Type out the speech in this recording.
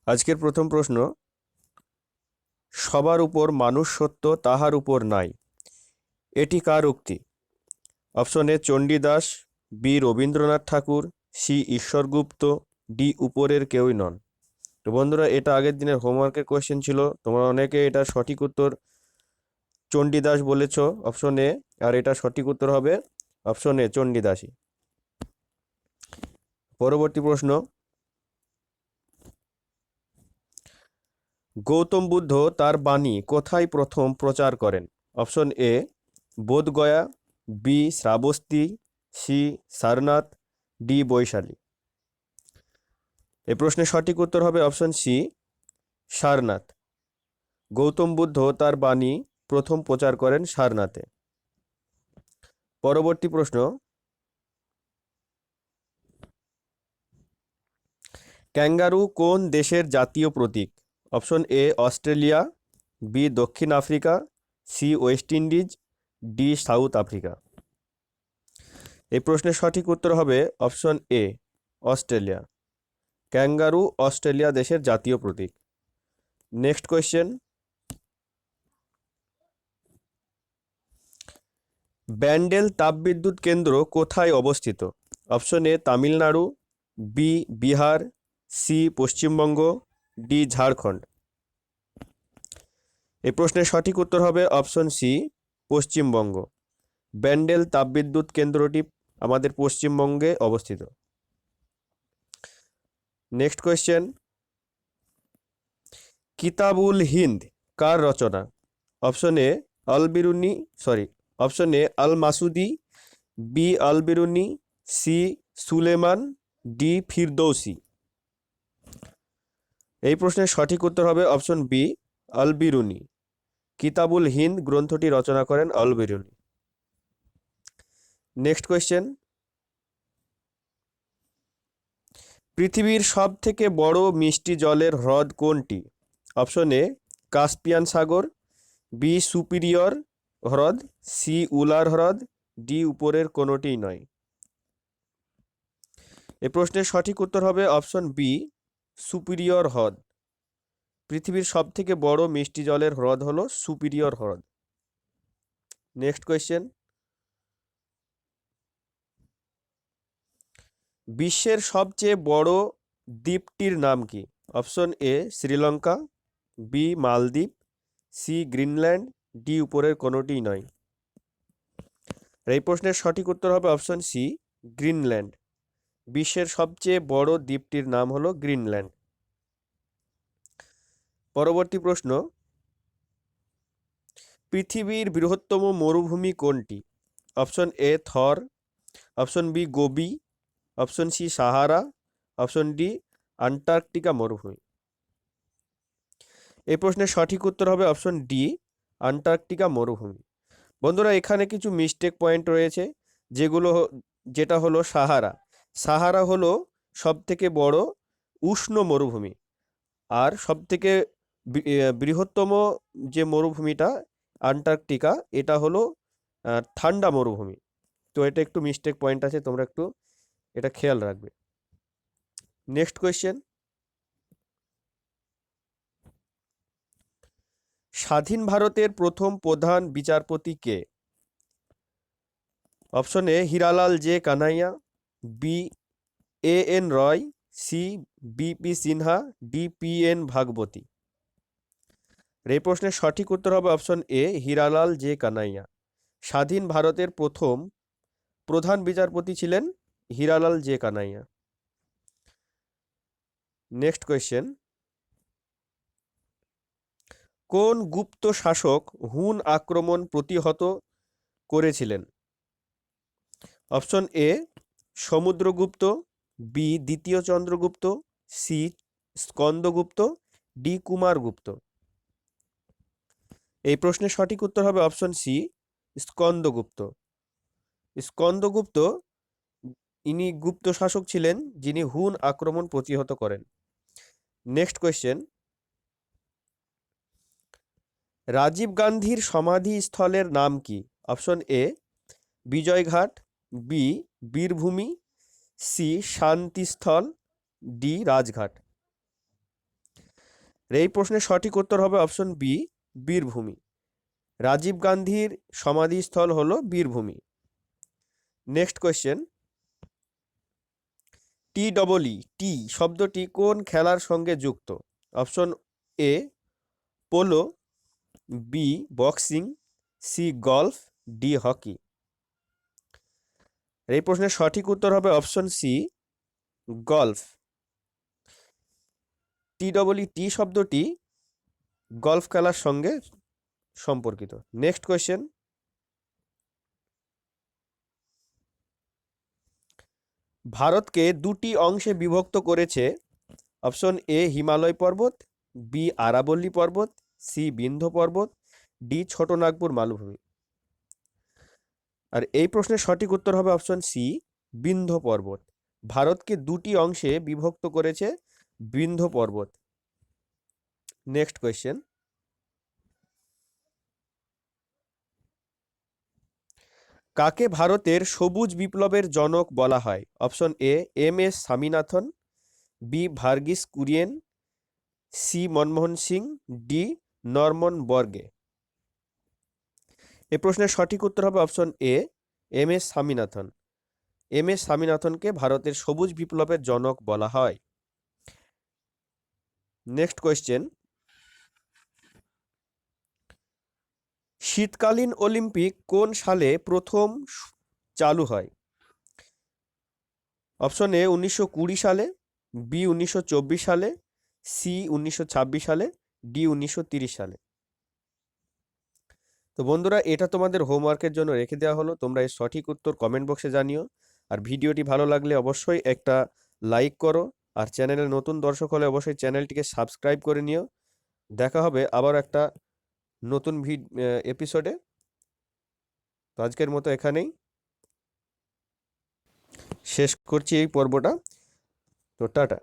আজকের প্রথম প্রশ্ন, সবার উপর মানুষ সত্য তাহার উপর নাই, এটি কার উক্তি? Option A Chandidas, B Rabindranath Tagore, C Ishwargupta, D উপরের কেউই নন। তো বন্ধুরা, এটা আগের দিনের হোমওয়ার্কের কোয়েশ্চেন ছিল। তোমরা অনেকে এটার সঠিক উত্তর চণ্ডীদাস বলেছ অপশন এ, আর এটা সঠিক উত্তর হবে অপশন এ চণ্ডীদাসই। পরবর্তী প্রশ্ন, গৌতম বুদ্ধ তার বাণী কোথায় প্রথম প্রচার করেন? Option A Bodhgaya, B Shravasti, C Sarnath, D Vaishali. এই প্রশ্নের সঠিক উত্তর হবে অপশন সি সারনাথ। গৌতম বুদ্ধ তার বাণী প্রথম প্রচার করেন সারনাথে। পরবর্তী প্রশ্ন, ক্যাঙ্গারু কোন দেশের জাতীয় প্রতীক? অপশন এ অস্ট্রেলিয়া, বি দক্ষিণ Africa, C West Indies, D South Africa. এই প্রশ্নের সঠিক উত্তর হবে option A Australia. Kangaroo Australia দেশের জাতীয় প্রতীক। নেক্সট কোয়েশ্চেন, ব্যান্ডেল তাপবিদ্যুৎ কেন্দ্র কোথায় অবস্থিত? Option A Tamil Nadu, B Bihar, C Paschimbanga, D Jharkhand. এই প্রশ্নের সঠিক উত্তর হবে অপশন সি পশ্চিমবঙ্গ। ব্যান্ডেল তাপবিদ্যুৎ কেন্দ্রটি আমাদের পশ্চিমবঙ্গে অবস্থিত। নেক্সট কোয়েশ্চেন, কিতাবুল হিন্দ কার রচনা? Option A option A Al Masudi, B Al Biruni, C Sulaiman, D Firdausi. এই প্রশ্নের সঠিক উত্তর হবে অপশন বি আল বিরুনি। কিতাবুল হিন্দ গ্রন্থটি রচনা করেন আল বিরুনি। নেক্সট কোয়েশ্চেন, পৃথিবীর সব থেকে বড় মিষ্টি জলের হ্রদ কোনটি? অপশন এ কাস্পিয়ান সাগর, বি সুপিরিয়র হ্রদ, সি উলার হ্রদ, ডি উপরের কোনোটিই নয়। এই প্রশ্নের সঠিক উত্তর হবে অপশন বি সুপিরিয়র হ্রদ। পৃথিবীর সব থেকে বড় মিষ্টি জলের হ্রদ হলো সুপিরিয়র হ্রদ। নেক্সট কোয়েশ্চেন, বিশ্বের সবচেয়ে বড় দ্বীপটির নাম কি? অপশন এ শ্রীলঙ্কা, বি মালদ্বীপ, সি গ্রিনল্যান্ড, ডি উপরের কোনোটিই নয়। এই প্রশ্নের সঠিক উত্তর হবে অপশন সি গ্রিনল্যান্ড। বিশ্বের সবচেয়ে বড় দ্বীপটির নাম হলো গ্রিনল্যান্ড। পরবর্তী প্রশ্ন, পৃথিবীর বৃহত্তম মরুভূমি কোনটি? Option A Thar, option B Gobi, option C Sahara, option D Antarctica মরুভূমি। এই প্রশ্নের সঠিক উত্তর হবে অপশন ডি আন্টার্কটিকা মরুভূমি। বন্ধুরা, এখানে কিছু মিস্টেক পয়েন্ট রয়েছে, যেটা হলো সাহারা। সাহারা হলো সব থেকে বড় উষ্ণ মরুভূমি, আর সব থেকে বৃহত্তম যে মরুভূমিটা আন্টার্কটিকা, এটা হলো ঠান্ডা মরুভূমি। তো এটা একটু মিস্টেক পয়েন্ট আছে, তোমরা একটু এটা খেয়াল রাখবে। নেক্সট কোয়েশ্চেন, স্বাধীন ভারতের প্রথম প্রধান বিচারপতি কে? Option A Hiralal J Kania, B A N Ray, C B P Sinha, D P N Bhagwati. এই প্রশ্নের সঠিক উত্তর হবে option A Hiralal J Kania. স্বাধীন ভারতের প্রথম প্রধান বিচারপতি ছিলেন Hiralal J Kania. Next question, কোন গুপ্ত শাসক হুন আক্রমণ প্রতিহত করেছিলেন? অপশন এ সমুদ্রগুপ্ত, বি দ্বিতীয় চন্দ্রগুপ্ত, সি স্কন্দগুপ্ত, ডি কুমারগুপ্ত। এই প্রশ্নের সঠিক উত্তর হবে অপশন সি স্কন্দগুপ্ত। স্কন্দগুপ্ত ইনি গুপ্ত শাসক ছিলেন যিনি হুন আক্রমণ প্রতিহত করেন। নেক্সট কোয়েশ্চেন, রাজীব গান্ধীর সমাধিস্থলের নাম কি? Option A Vijayghat, B Veerbhumi, C Shantisthal, D Rajghat. এই প্রশ্নের সঠিক উত্তর হবে অপশন বি, বীরভূমি। রাজীব গান্ধীর সমাধিস্থল হলো বীরভূমি। নেক্সট কোয়েশ্চেন, টি শব্দটি কোন খেলার সঙ্গে যুক্ত? Option A polo, B boxing, C golf, D hockey. এই প্রশ্নের সঠিক উত্তর হবে অপশন সি, গলফ। টি শব্দটি গলফ খেলার সঙ্গে সম্পর্কিত। নেক্সট কোয়েশ্চেন, ভারতকে দুটি অংশে বিভক্ত করেছে। অপশন এ হিমালয় পর্বত, বি আরাবল্লী পর্বত, সি বিন্ধ্য পর্বত, ডি ছোটনাগপুর মালভূমি। আর এই প্রশ্নের সঠিক উত্তর হবে অপশন সি, বিন্ধ্য পর্বত। ভারতকে দুটি অংশে বিভক্ত করেছে বিন্ধ্য পর্বত। নেক্সট কোয়েশ্চেন, কাকে ভারতের সবুজ বিপ্লবের জনক বলা হয়? Option A M S Swaminathan, B Verghese Kurien, C Manmohan Singh, D Norman Borlaug. এই প্রশ্নের সঠিক উত্তর হবে option A M S Swaminathan. M S স্বামীনাথনকে ভারতের সবুজ বিপ্লবের জনক বলা হয়। নেক্সট কোয়েশ্চেন, শীতকালীন অলিম্পিক কোন সালে প্রথম চালু হয়? অপশন এ 1920 সালে, বি 1924 সালে, সি 1926 সালে, ডি 1930 সালে। তো বন্ধুরা, এটা তোমাদের হোমওয়ার্কের জন্য রেখে দেওয়া হলো। তোমরা এর সঠিক উত্তর কমেন্ট বক্সে জানিও। আর ভিডিওটি ভালো লাগলে অবশ্যই একটা লাইক করো। আর চ্যানেলের নতুন দর্শক হলে অবশ্যই চ্যানেলটিকে সাবস্ক্রাইব করে নিও। দেখা হবে আবার একটা নতুন এপিসোডে। তো আজকের মতো এখানেই শেষ করছি এই পর্বটা। তো টাটা।